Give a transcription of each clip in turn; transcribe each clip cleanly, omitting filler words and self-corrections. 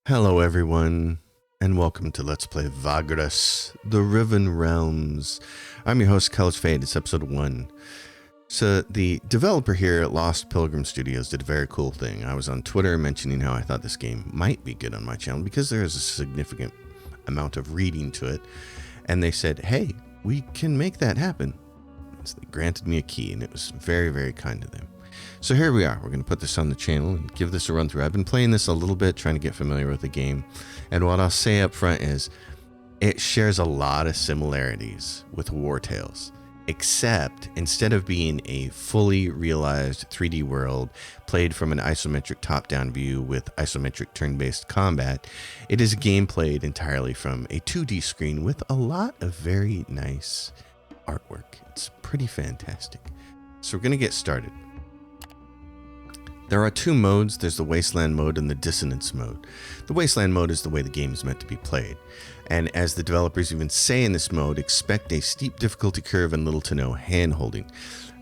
Hello everyone, and welcome to Let's Play Vagrus, the Riven Realms. I'm your host, College Fade. It's episode 1. So the developer here at Lost Pilgrim Studios did a very cool thing. I was on Twitter mentioning how I thought this game might be good on my channel because there is a significant amount of reading to it. And they said, hey, we can make that happen. So they granted me a key, and it was very, very kind of them. So here we are. We're going to put this on the channel and give this a run through. I've been playing this a little bit, trying to get familiar with the game. And what I'll say up front is it shares a lot of similarities with War Tales, except instead of being a fully realized 3D world played from an isometric top-down view with isometric turn-based combat, it is a game played entirely from a 2D screen with a lot of very nice artwork. It's pretty fantastic. So we're going to get started. There are two modes. There's the Wasteland mode and the Dissonance mode. The Wasteland mode is the way the game is meant to be played. And as the developers even say in this mode, expect a steep difficulty curve and little to no hand-holding.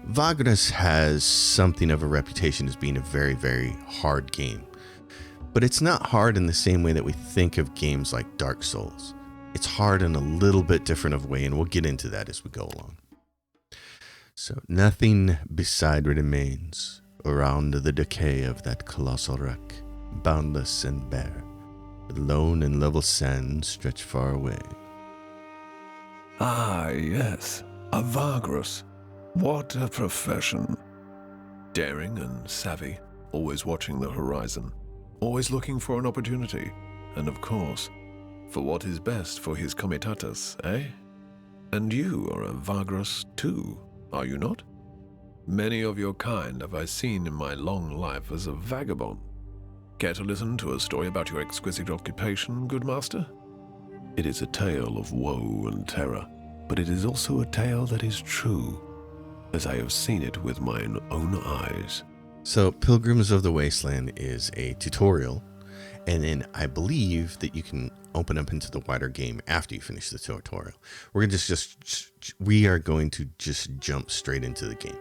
Vagrus has something of a reputation as being a very, very hard game. But it's not hard in the same way that we think of games like Dark Souls. It's hard in a little bit different of a way, and we'll get into that as we go along. So, nothing beside remains around the decay of that colossal wreck, boundless and bare, with lone and level sands stretch far away. Ah, yes, a Vagrus. What a profession. Daring and savvy, always watching the horizon, always looking for an opportunity, and of course, for what is best for his comitatus, eh? And you are a Vagrus too, are you not? Many of your kind have I seen in my long life as a vagabond. Care to listen to a story about your exquisite occupation, good master? It is a tale of woe and terror, but it is also a tale that is true, as I have seen it with mine own eyes. So, Pilgrims of the Wasteland is a tutorial, and then I believe that you can open up into the wider game after you finish the tutorial. We are going to just jump straight into the game.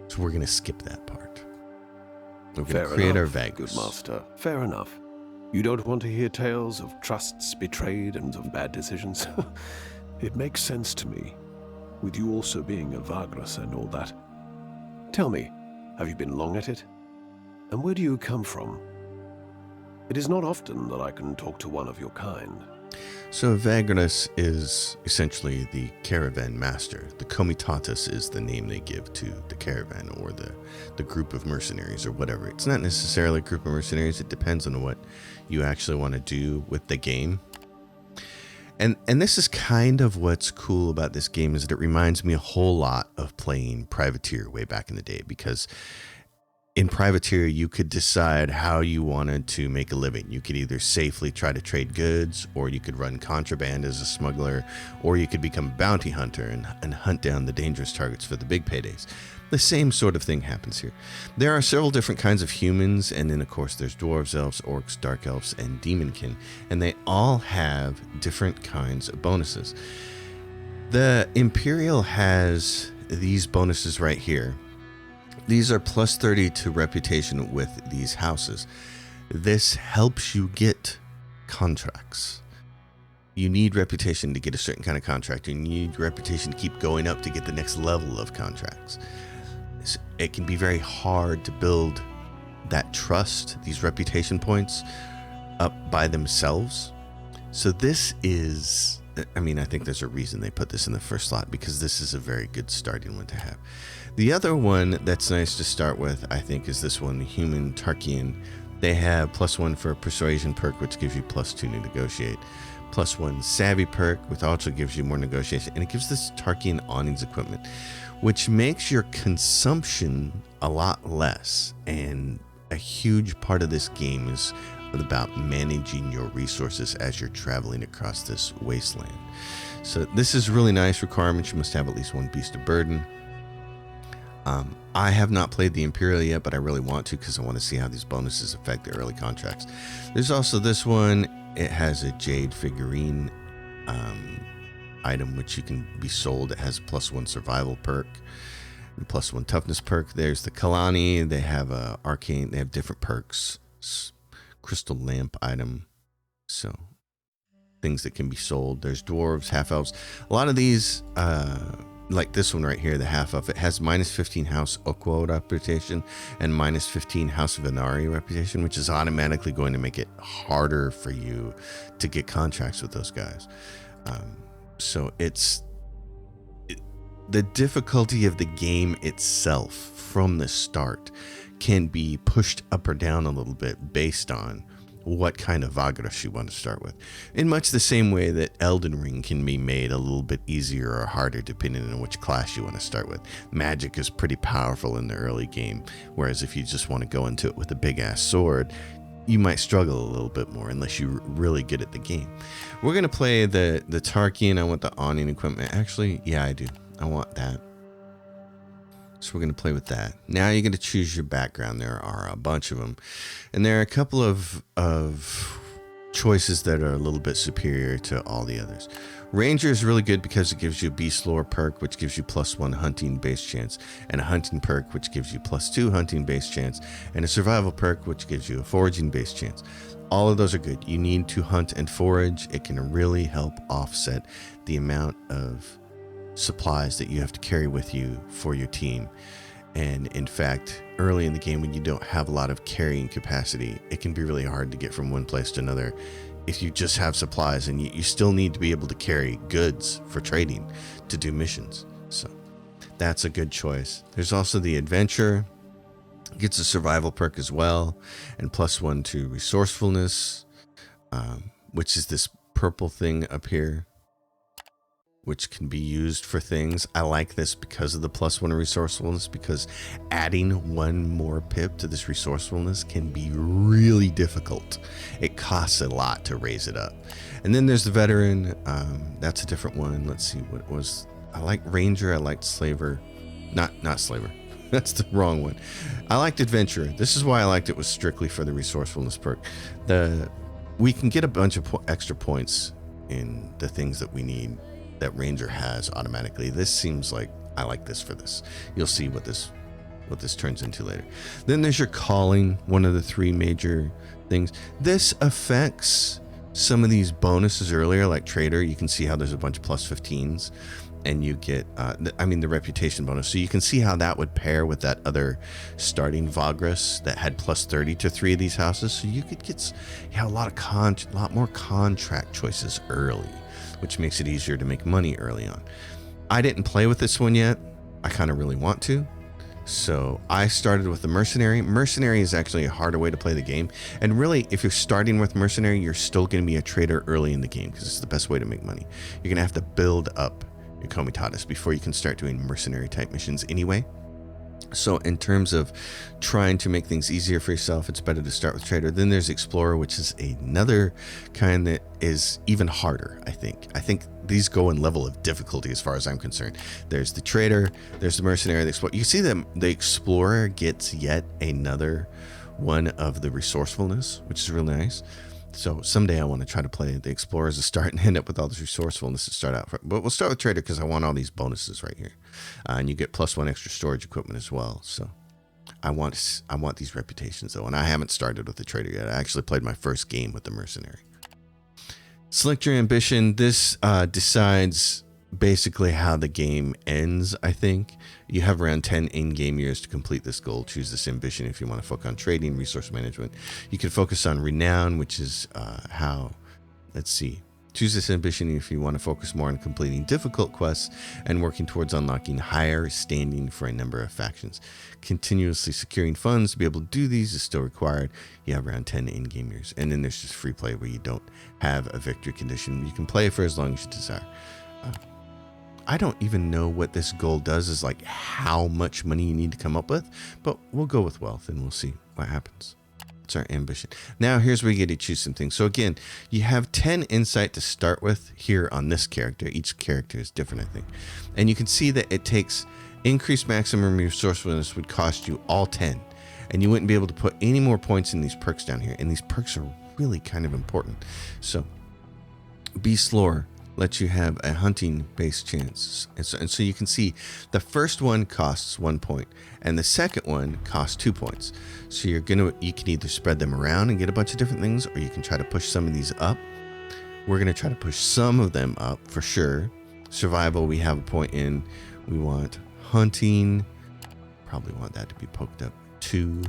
So we're going to skip that part. We're going to create our Vagrus. Good master, fair enough. You don't want to hear tales of trusts betrayed and of bad decisions? It makes sense to me, with you also being a Vagrus and all that. Tell me, have you been long at it? And where do you come from? It is not often that I can talk to one of your kind. So Vagrus is essentially the caravan master. The comitatus is the name they give to the caravan or the group of mercenaries or whatever. It's not necessarily a group of mercenaries. It depends on what you actually want to do with the game. And this is kind of what's cool about this game, is that it reminds me a whole lot of playing Privateer way back in the day, because in Privateer, you could decide how you wanted to make a living. You could either safely try to trade goods, or you could run contraband as a smuggler, or you could become a bounty hunter and hunt down the dangerous targets for the big paydays. The same sort of thing happens here. There are several different kinds of humans, and then of course there's dwarves, elves, orcs, dark elves, and demonkin, and they all have different kinds of bonuses. The Imperial has these bonuses right here. These are plus 30 to reputation with these houses. This helps you get contracts. You need reputation to get a certain kind of contract. You need reputation to keep going up to get the next level of contracts. It can be very hard to build that trust, these reputation points, up by themselves. So this is, I think there's a reason they put this in the first slot, because this is a very good starting one to have. The other one that's nice to start with, I think, is this one, Human Tarkian. They have +1 for a persuasion perk, which gives you +2 to negotiate. +1 savvy perk, which also gives you more negotiation. And it gives this Tarkian awnings equipment, which makes your consumption a lot less. And a huge part of this game is about managing your resources as you're traveling across this wasteland. So this is really nice requirements. You must have at least 1 beast of burden. I have not played the Imperial yet, but I really want to, because I want to see how these bonuses affect the early contracts. There's also this one. It has a jade figurine item, which you can be sold. It has a +1 survival perk and +1 toughness perk. There's the Kalani. They have a arcane. They have different perks. crystal lamp item. So things that can be sold. There's dwarves, half elves. A lot of these, like this one right here, the half elf, it has minus 15 House Okwo reputation and minus 15 House Venari reputation, which is automatically going to make it harder for you to get contracts with those guys. So the difficulty of the game itself from the start can be pushed up or down a little bit based on what kind of Vagrus you want to start with. In much the same way that Elden Ring can be made a little bit easier or harder depending on which class you want to start with. Magic is pretty powerful in the early game, whereas if you just want to go into it with a big ass sword, you might struggle a little bit more unless you're really good at the game. We're going to play the Tarkian. I want the awning equipment. Actually, yeah, I do. I want that. So we're going to play with that. Now you're going to choose your background. There are a bunch of them. And there are a couple of choices that are a little bit superior to all the others. Ranger is really good because it gives you a beast lore perk, which gives you +1 hunting base chance, and a hunting perk, which gives you +2 hunting base chance, and a survival perk, which gives you a foraging base chance. All of those are good. You need to hunt and forage. It can really help offset the amount of supplies that you have to carry with you for your team. And in fact, early in the game when you don't have a lot of carrying capacity, it can be really hard to get from one place to another if you just have supplies, and you still need to be able to carry goods for trading to do missions. So that's a good choice. There's also the adventure. Gets a survival perk as well, and +1 to resourcefulness, which is this purple thing up here, which can be used for things. I like this because of the +1 resourcefulness, because adding one more pip to this resourcefulness can be really difficult. It costs a lot to raise it up. And then there's the veteran. That's a different one. Let's see what it was. I like ranger. I liked slaver. Not slaver. That's the wrong one. I liked adventurer. This is why I liked it, was strictly for the resourcefulness perk. We can get a bunch of extra points in the things that we need that ranger has automatically. This seems like I like this for this. You'll see what this turns into later. Then there's your calling, one of the 3 major things. This affects some of these bonuses earlier, like trader. You can see how there's a bunch of +15s, and you get the reputation bonus. So you can see how that would pair with that other starting Vagrus that had +30 to 3 of these houses. So you could get a lot more contract choices early, which makes it easier to make money early on. I didn't play with this one yet. I kind of really want to. So I started with the mercenary. Mercenary is actually a harder way to play the game. And really, if you're starting with mercenary, you're still going to be a trader early in the game because it's the best way to make money. You're going to have to build up your comitatus before you can start doing mercenary type missions anyway. So in terms of trying to make things easier for yourself, it's better to start with trader. Then there's explorer, which is another kind that is even harder, I think. I think these go in level of difficulty as far as I'm concerned. There's the trader, there's the mercenary, the explorer. You see them, the explorer gets yet another one of the resourcefulness, which is really nice. So someday I want to try to play the explorer as a start and end up with all this resourcefulness to start out. But we'll start with trader because I want all these bonuses right here. And you get +1 extra storage equipment as well. So I want these reputations though. And I haven't started with the trader yet. I actually played my first game with the mercenary. Select your ambition. This decides basically how the game ends, I think. You have around 10 in-game years to complete this goal. Choose this ambition if you want to focus on trading, resource management. You can focus on renown, which is choose this ambition if you want to focus more on completing difficult quests and working towards unlocking higher standing for a number of factions. Continuously securing funds to be able to do these is still required. You have around 10 in-game years. And then there's just free play where you don't have a victory condition. You can play for as long as you desire. I don't even know what this goal does, is like how much money you need to come up with, but we'll go with wealth and we'll see what happens. It's our ambition. Now here's where you get to choose some things. So again, you have 10 insight to start with here on this character. Each character is different, I think. And you can see that it takes increased maximum resourcefulness would cost you all 10. And you wouldn't be able to put any more points in these perks down here. And these perks are really kind of important. So Beast Lore. lets you have a hunting base chance. And so you can see the first one costs 1 point and the second one costs 2 points. So you can either spread them around and get a bunch of different things, or you can try to push some of these up. We're going to try to push some of them up for sure. Survival, we have a point in. We want hunting. Probably want that to be poked up too.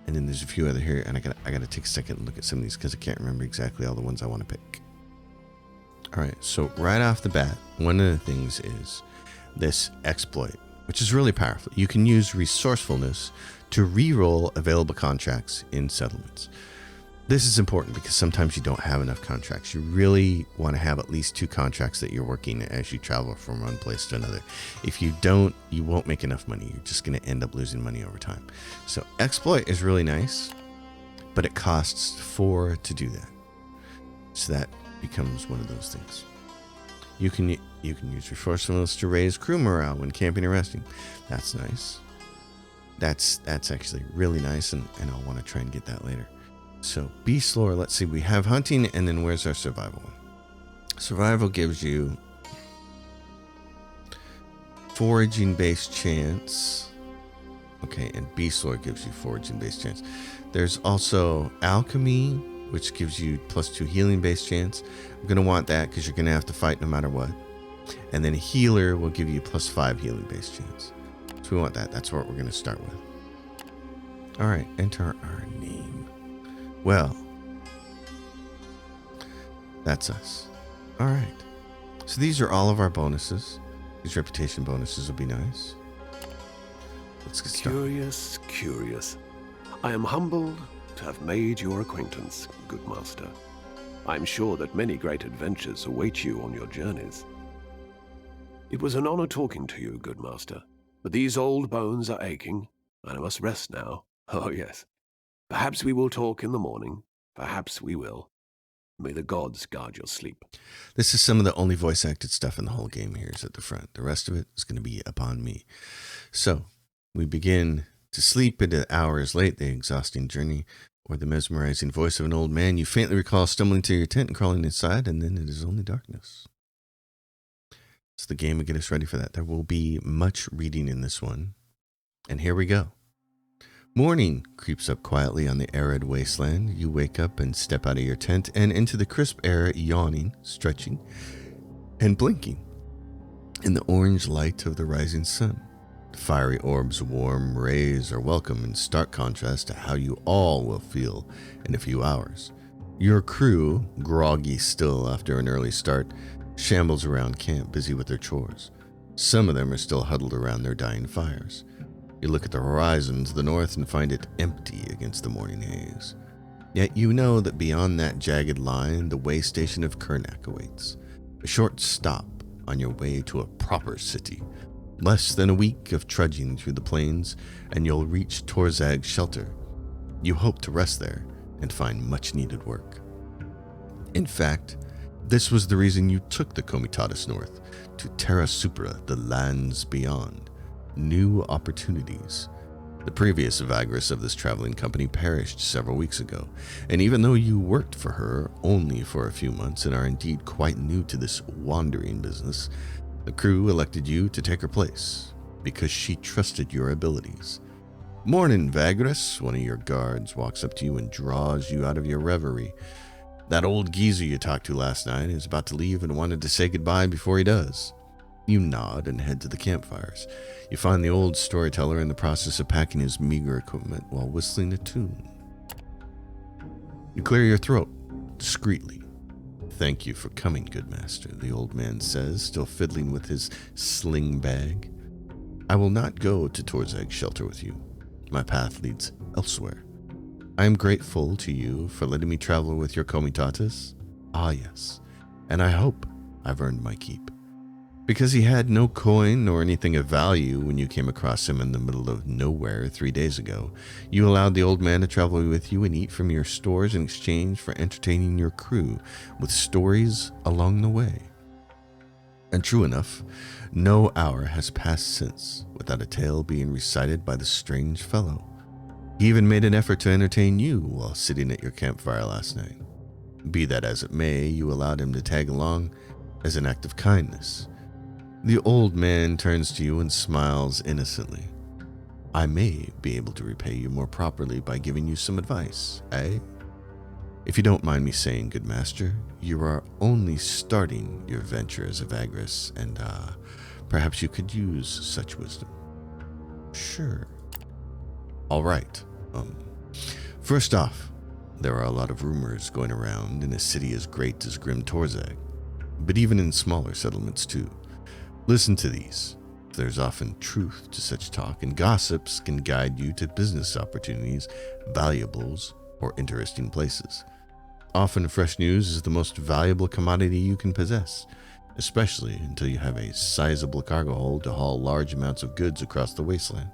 And then there's a few other here, and I gotta take a second and look at some of these because I can't remember exactly all the ones I want to pick. All right, so right off the bat, one of the things is this exploit, which is really powerful. You can use resourcefulness to re-roll available contracts in settlements. This is important because sometimes you don't have enough contracts. You really want to have at least 2 contracts that you're working as you travel from one place to another. If you don't, you won't make enough money. You're just going to end up losing money over time. So exploit is really nice, but it costs 4 to do that. So that becomes one of those things. You can use resourcefulness to raise crew morale when camping or resting. That's nice. That's actually really nice, and I'll want to try and get that later. So beast lore, let's see, we have hunting, and then where's our survival one? Survival gives you foraging based chance. Okay, and beast lore gives you foraging based chance. There's also alchemy, which gives you +2 healing based chance. I'm going to want that because you're going to have to fight no matter what. And then healer will give you +5 healing based chance. So we want that. That's what we're going to start with. All right, enter our name. Well, that's us. All right. So these are all of our bonuses. These reputation bonuses will be nice. Let's get started. Curious. I am humbled to have made your acquaintance, good master. I am sure that many great adventures await you on your journeys. It was an honor talking to you, good master, but these old bones are aching, and I must rest now. Oh, yes. Perhaps we will talk in the morning. Perhaps we will. May the gods guard your sleep. This is some of the only voice acted stuff in the whole game here is at the front. The rest of it is going to be upon me. So we begin to sleep into hours late, the exhausting journey, or the mesmerizing voice of an old man. You faintly recall stumbling to your tent and crawling inside, and then it is only darkness. So the game will get us ready for that. There will be much reading in this one. And here we go. Morning creeps up quietly on the arid wasteland. You wake up and step out of your tent and into the crisp air, yawning, stretching, and blinking in the orange light of the rising sun. The fiery orb's warm rays are welcome in stark contrast to how you all will feel in a few hours. Your crew, groggy still after an early start, shambles around camp, busy with their chores. Some of them are still huddled around their dying fires. You look at the horizon to the north and find it empty against the morning haze. Yet you know that beyond that jagged line, the way station of Karnak awaits. A short stop on your way to a proper city. Less than a week of trudging through the plains, and you'll reach Torzag's shelter. You hope to rest there and find much-needed work. In fact, this was the reason you took the Comitatus north, to Terra Supra, the lands beyond. New opportunities. The previous Vagrus of this traveling company perished several weeks ago, and even though you worked for her only for a few months and are indeed quite new to this wandering business, the crew elected you to take her place because she trusted your abilities. Morning, Vagrus. One of your guards walks up to you and draws you out of your reverie. That old geezer you talked to last night is about to leave and wanted to say goodbye before he does. You nod and head to the campfires. You find the old storyteller in the process of packing his meager equipment while whistling a tune. You clear your throat discreetly. Thank you for coming, good master, the old man says, still fiddling with his sling bag. I will not go to Torzag's shelter with you. My path leads elsewhere. I am grateful to you for letting me travel with your comitatus. Ah, yes, and I hope I've earned my keep. Because he had no coin nor anything of value when you came across him in the middle of nowhere 3 days ago, you allowed the old man to travel with you and eat from your stores in exchange for entertaining your crew with stories along the way. And true enough, no hour has passed since without a tale being recited by the strange fellow. He even made an effort to entertain you while sitting at your campfire last night. Be that as it may, you allowed him to tag along as an act of kindness. The old man turns to you and smiles innocently. I may be able to repay you more properly by giving you some advice, eh? If you don't mind me saying, good master, you are only starting your venture as a Vagrus, and perhaps you could use such wisdom. Sure. All right. First off, there are a lot of rumors going around in a city as great as grim Torzag, but even in smaller settlements too. Listen to these. There's often truth to such talk, and gossips can guide you to business opportunities, valuables, or interesting places. Often fresh news is the most valuable commodity you can possess, especially until you have a sizable cargo hold to haul large amounts of goods across the wasteland.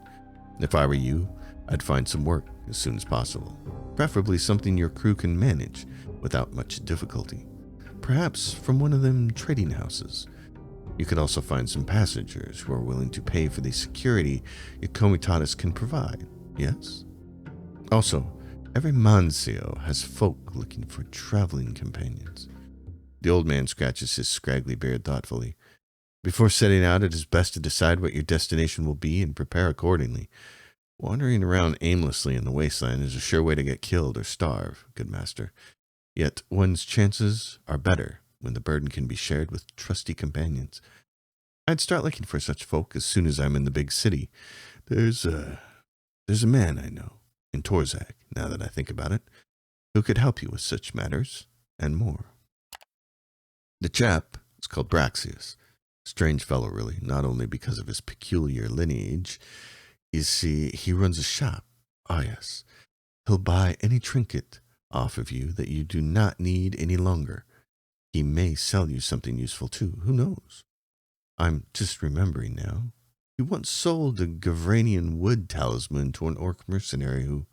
If I were you, I'd find some work as soon as possible, preferably something your crew can manage without much difficulty. Perhaps from one of them trading houses. You could also find some passengers who are willing to pay for the security your comitatus can provide, yes? Also, every Mansio has folk looking for traveling companions. The old man scratches his scraggly beard thoughtfully. Before setting out, it is best to decide what your destination will be and prepare accordingly. Wandering around aimlessly in the wasteland is a sure way to get killed or starve, good master. Yet one's chances are better when the burden can be shared with trusty companions. I'd start looking for such folk as soon as I'm in the big city. There's a man I know in Torzag, now that I think about it, who could help you with such matters and more. The chap is called Braxius. Strange fellow, really, not only because of his peculiar lineage. You see, he runs a shop. Ah, yes. He'll buy any trinket off of you that you do not need any longer. He may sell you something useful, too. Who knows? I'm just remembering now. He once sold a Gavranian wood talisman to an orc mercenary who...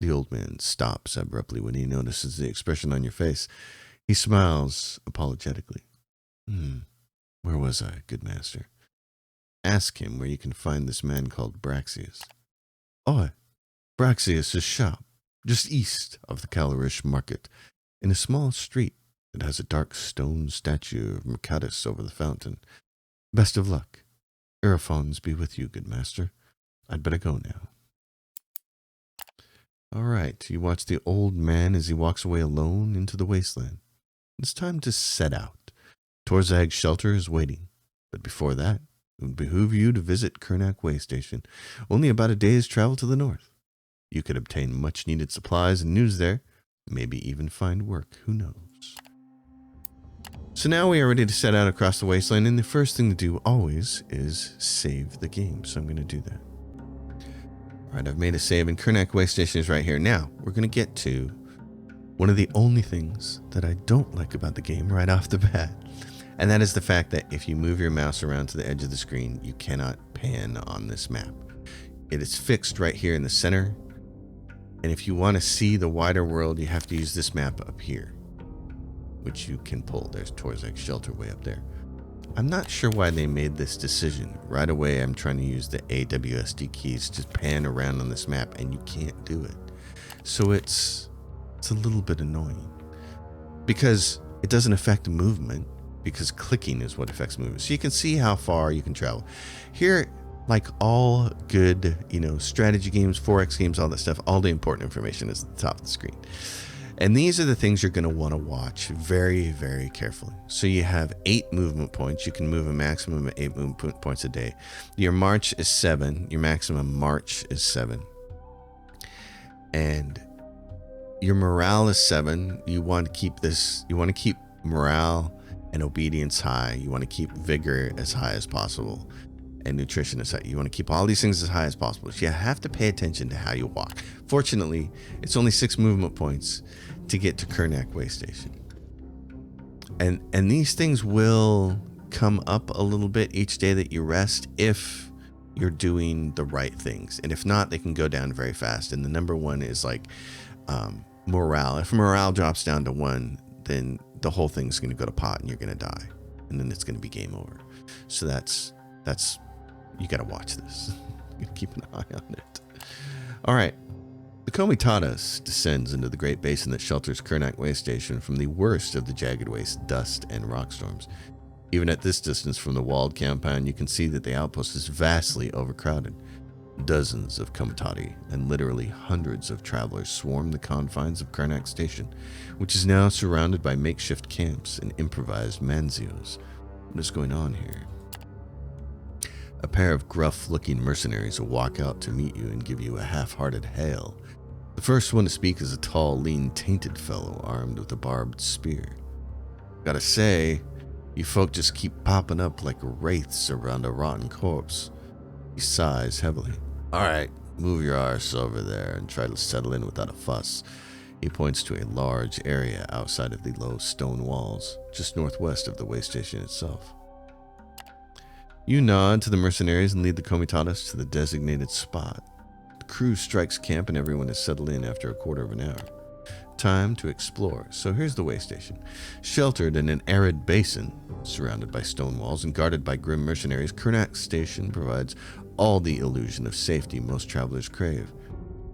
The old man stops abruptly when he notices the expression on your face. He smiles apologetically. Where was I, good master? Ask him where you can find this man called Braxius. Oh, Braxius' shop, just east of the Calorish market, in a small street that has a dark stone statue of Mercatus over the fountain. Best of luck. Aerophones be with you, good master. I'd better go now. All right, you watch the old man as he walks away alone into the wasteland. It's time to set out. Torzag's shelter is waiting, but before that, it would behoove you to visit Karnak Way Station, only about a day's travel to the north. You could obtain much-needed supplies and news there, maybe even find work, who knows. So now we are ready to set out across the wasteland, and the first thing to do always is save the game, so I'm going to do that. All right, I've made a save, and Karnak Way Station is right here. Now, we're going to get to one of the only things that I don't like about the game right off the bat, and that is the fact that if you move your mouse around to the edge of the screen, you cannot pan on this map. It is fixed right here in the center, and if you want to see the wider world, you have to use this map up here, which you can pull. There's Torzag's shelter way up there. I'm not sure why they made this decision. Right away, I'm trying to use the AWSD keys to pan around on this map, and you can't do it. So it's a little bit annoying because it doesn't affect movement, because clicking is what affects movement. So you can see how far you can travel. Here, like all good, strategy games, 4X games, all that stuff, all the important information is at the top of the screen. And these are the things you're going to want to watch very, very carefully. So you have 8 movement points. You can move a maximum of 8 movement points a day. Your march is 7. Your maximum march is 7. And your morale is 7. You want to keep morale and obedience high. You want to keep vigor as high as possible. And nutrition is high. You want to keep all these things as high as possible. So you have to pay attention to how you walk. Fortunately, it's only 6 movement points to get to Karnak Way Station. And these things will come up a little bit each day that you rest if you're doing the right things. And if not, they can go down very fast. And the number one is like morale. If morale drops down to 1, then the whole thing's going to go to pot and you're going to die. And then it's going to be game over. So that's you got to watch this. You got to keep an eye on it. All right. The Comitatus descends into the great basin that shelters Karnak Waste Station from the worst of the jagged waste, dust, and rock storms. Even at this distance from the walled compound, you can see that the outpost is vastly overcrowded. Dozens of Komitati and literally hundreds of travelers swarm the confines of Karnak Station, which is now surrounded by makeshift camps and improvised manzios. What is going on here? A pair of gruff-looking mercenaries will walk out to meet you and give you a half-hearted hail. The first one to speak is a tall, lean, tainted fellow armed with a barbed spear. Gotta say, you folk just keep popping up like wraiths around a rotten corpse. He sighs heavily. Alright, move your arse over there and try to settle in without a fuss. He points to a large area outside of the low stone walls, just northwest of the waste station itself. You nod to the mercenaries and lead the Comitatus to the designated spot. The crew strikes camp and everyone is settled in after a quarter of an hour. Time to explore. So here's the waste station. Sheltered in an arid basin, surrounded by stone walls and guarded by grim mercenaries, Karnak Station provides all the illusion of safety most travelers crave.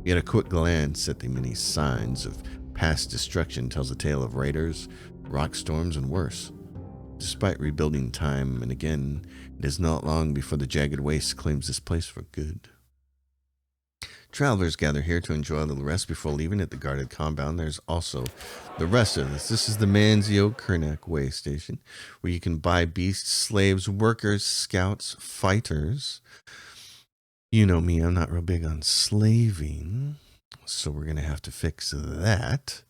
Yet a quick glance at the many signs of past destruction tells a tale of raiders, rock storms, and worse. Despite rebuilding time and again, it is not long before the jagged waste claims this place for good. Travelers gather here to enjoy a little rest before leaving at the guarded compound. There's also the rest of this. This is the Manzio Karnak Way Station, where you can buy beasts, slaves, workers, scouts, fighters. You know me, I'm not real big on slaving, so we're going to have to fix that.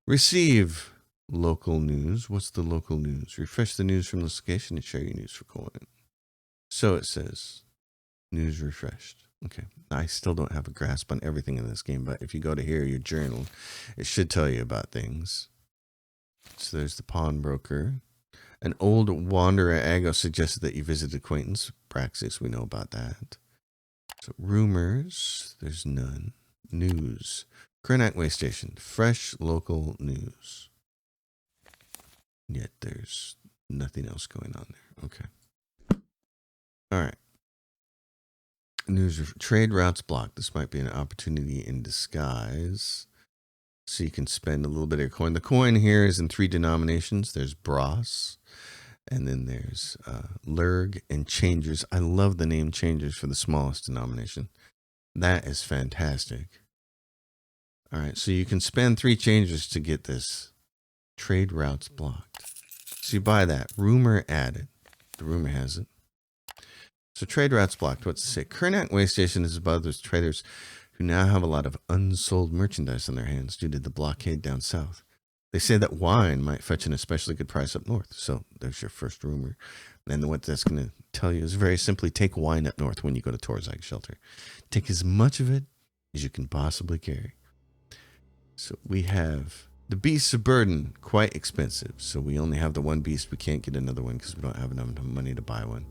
Receive local news. What's the local news? Refresh the news from the location and share your news for coin. So it says, news refreshed. Okay, I still don't have a grasp on everything in this game, but if you go to here, your journal, it should tell you about things. So there's the pawnbroker. An old wanderer, Ago, suggested that you visit acquaintance. Praxis, we know about that. So rumors, there's none. News. Karnak Way Station, fresh local news. Yet there's nothing else going on there. Okay. All right. News. Trade routes blocked. This might be an opportunity in disguise. So you can spend a little bit of your coin. The coin here is in 3 denominations. There's Bros, and then there's Lurg and Changers. I love the name Changers for the smallest denomination. That is fantastic. All right, so you can spend 3 Changers to get this. Trade routes blocked. So you buy that. Rumor added. The rumor has it. So trade routes blocked. What's it say? Karnak Way Station is above those traders who now have a lot of unsold merchandise on their hands due to the blockade down south. They say that wine might fetch an especially good price up north. So there's your first rumor. And what that's going to tell you is very simply take wine up north when you go to Torzag shelter. Take as much of it as you can possibly carry. So we have the beasts of burden, quite expensive. So we only have the one beast. We can't get another one because we don't have enough money to buy one.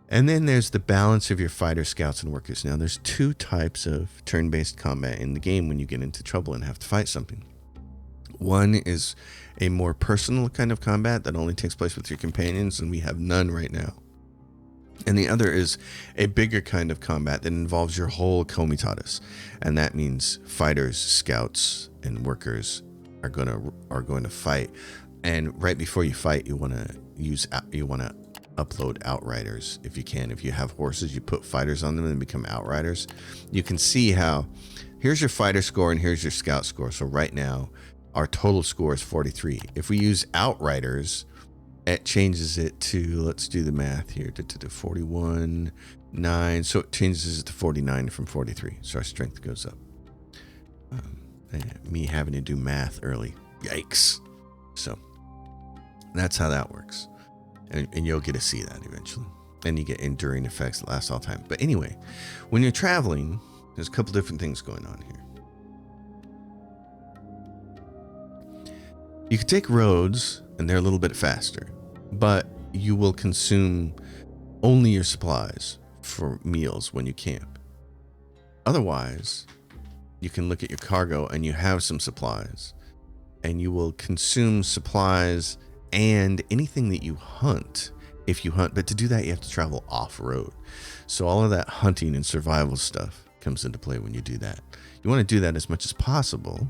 And then there's the balance of your fighters, scouts, and workers. Now, there's 2 types of turn-based combat in the game when you get into trouble and have to fight something. One is a more personal kind of combat that only takes place with your companions, and we have none right now. And the other is a bigger kind of combat that involves your whole Comitatus, and that means fighters, scouts, and workers are going to fight. And right before you fight, you want to upload outriders if you can. If you have horses, you put fighters on them and become outriders. You can see how here's your fighter score and here's your scout score. So right now our total score is 43. If we use outriders, it changes it to, let's do the math here, to 41, 9. So it changes it to 49 from 43. So our strength goes up. Me having to do math early. Yikes. So that's how that works. And you'll get to see that eventually. And you get enduring effects that last all time. But anyway, when you're traveling, there's a couple different things going on here. You can take roads, and they're a little bit faster. But you will consume only your supplies for meals when you camp. Otherwise, you can look at your cargo, and you have some supplies. And you will consume supplies and anything that you hunt, if you hunt. But to do that, you have to travel off-road. So all of that hunting and survival stuff comes into play when you do that. You want to do that as much as possible.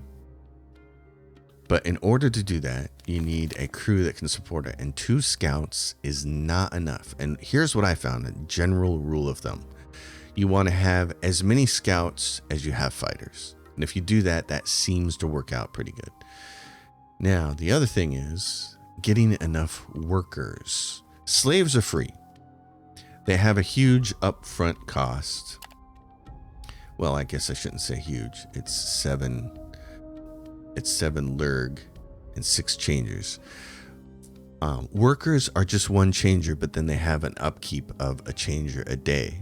But in order to do that, you need a crew that can support it. And 2 scouts is not enough. And here's what I found, a general rule of thumb. You want to have as many scouts as you have fighters. And if you do that, that seems to work out pretty good. Now, the other thing is getting enough workers. Slaves are free. They have a huge upfront cost. Well, I guess I shouldn't say huge. It's 7 lurg and 6 changers. Workers are just 1 changer, but then they have an upkeep of a changer a day.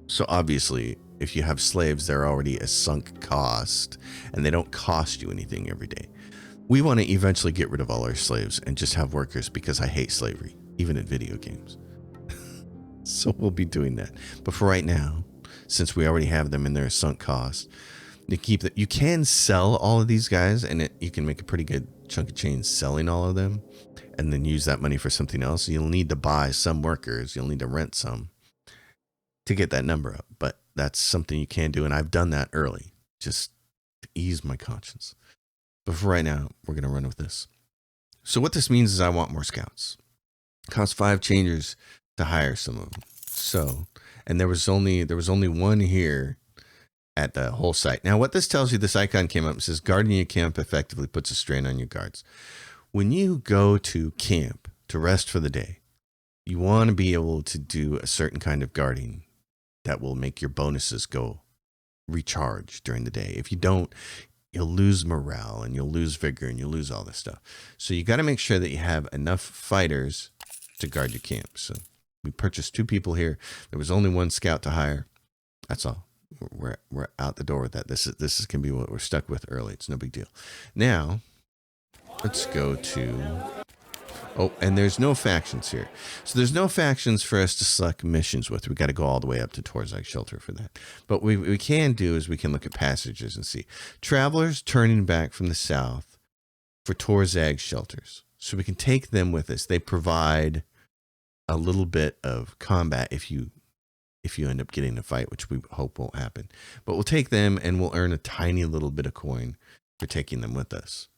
So obviously, if you have slaves, they're already a sunk cost, and they don't cost you anything every day. We want to eventually get rid of all our slaves and just have workers, because I hate slavery, even in video games. So we'll be doing that. But for right now, since we already have them in their sunk cost, you can sell all of these guys, and you can make a pretty good chunk of change selling all of them, and then use that money for something else. You'll need to buy some workers. You'll need to rent some to get that number up. But that's something you can do, and I've done that early, just to ease my conscience. But for right now, we're going to run with this. So what this means is I want more scouts. It costs 5 changers to hire some of them. So, and there was only 1 here at the whole site. Now, what this tells you, this icon came up and says, guarding your camp effectively puts a strain on your guards. When you go to camp to rest for the day, you want to be able to do a certain kind of guarding that will make your bonuses go recharge during the day. If you don't, you'll lose morale, and you'll lose vigor, and you'll lose all this stuff. So you got to make sure that you have enough fighters to guard your camp. So we purchased 2 people here. There was only 1 scout to hire. That's all. We're out the door with that. This is can be what we're stuck with early. It's no big deal. Now, let's go to... Oh, and there's no factions here. So there's no factions for us to select missions with. We got to go all the way up to Torzag Shelter for that. But what we can do is we can look at passages and see. Travelers turning back from the south for Torzag Shelters. So we can take them with us. They provide a little bit of combat if you end up getting a fight, which we hope won't happen. But we'll take them, and we'll earn a tiny little bit of coin for taking them with us.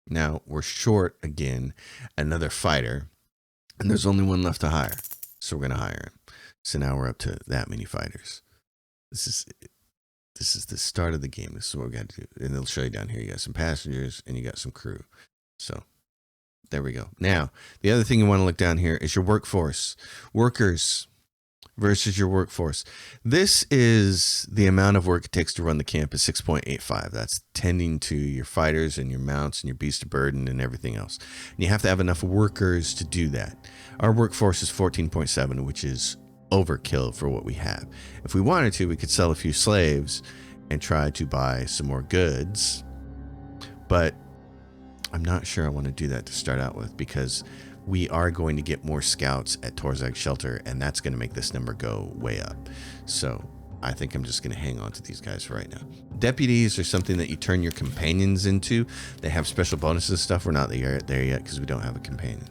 Now, we're short, again, another fighter, and there's only 1 left to hire. So we're going to hire him. So now we're up to that many fighters. This is the start of the game. This is what we got to do. And it'll show you down here. You got some passengers, and you got some crew. So there we go. Now, the other thing you want to look down here is your workforce. Workers versus your workforce. This is the amount of work it takes to run the camp is 6.85. That's tending to your fighters and your mounts and your beast of burden and everything else. And you have to have enough workers to do that. Our workforce is 14.7, which is overkill for what we have. If we wanted to, we could sell a few slaves and try to buy some more goods. But I'm not sure I want to do that to start out with, because we are going to get more scouts at Torzag Shelter, and that's going to make this number go way up. So I think I'm just going to hang on to these guys for right now. Deputies are something that you turn your companions into. They have special bonuses and stuff. We're not there yet because we don't have a companion.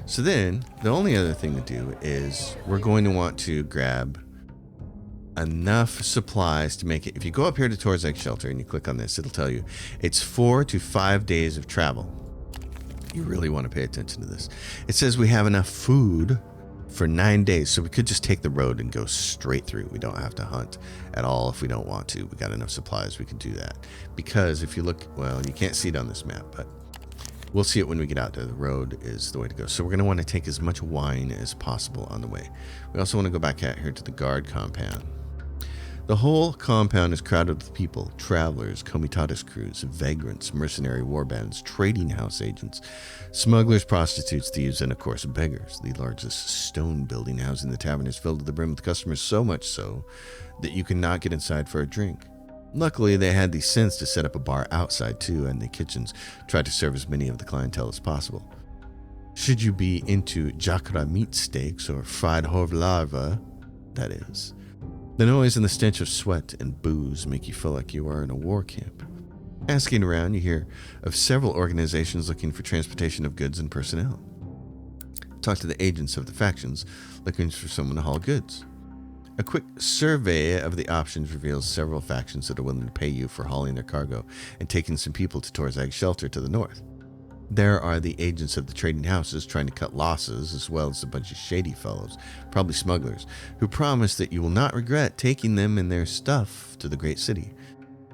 So then the only other thing to do is we're going to want to grab enough supplies to make it. If you go up here to Torzag Shelter and you click on this, it'll tell you it's 4 to 5 days of travel. You really want to pay attention to this. It says we have enough food for 9 days, so we could just take the road and go straight through. We don't have to hunt at all if we don't want to. We got enough supplies, we can do that. Because if you look, well, you can't see it on this map, but we'll see it when we get out there. The road is the way to go. So we're going to want to take as much wine as possible on the way. We also want to go back out here to the guard compound. The whole compound is crowded with people, travelers, comitatus crews, vagrants, mercenary warbands, trading house agents, smugglers, prostitutes, thieves, and of course beggars. The largest stone building housing the tavern is filled to the brim with customers, so much so that you cannot get inside for a drink. Luckily, they had the sense to set up a bar outside too, and the kitchens tried to serve as many of the clientele as possible. Should you be into jakra meat steaks or fried hovlava, that is, the noise and the stench of sweat and booze make you feel like you are in a war camp. Asking around, you hear of several organizations looking for transportation of goods and personnel. Talk to the agents of the factions looking for someone to haul goods. A quick survey of the options reveals several factions that are willing to pay you for hauling their cargo and taking some people to Torzag's shelter to the north. There are the agents of the trading houses trying to cut losses, as well as a bunch of shady fellows, probably smugglers, who promise that you will not regret taking them and their stuff to the great city.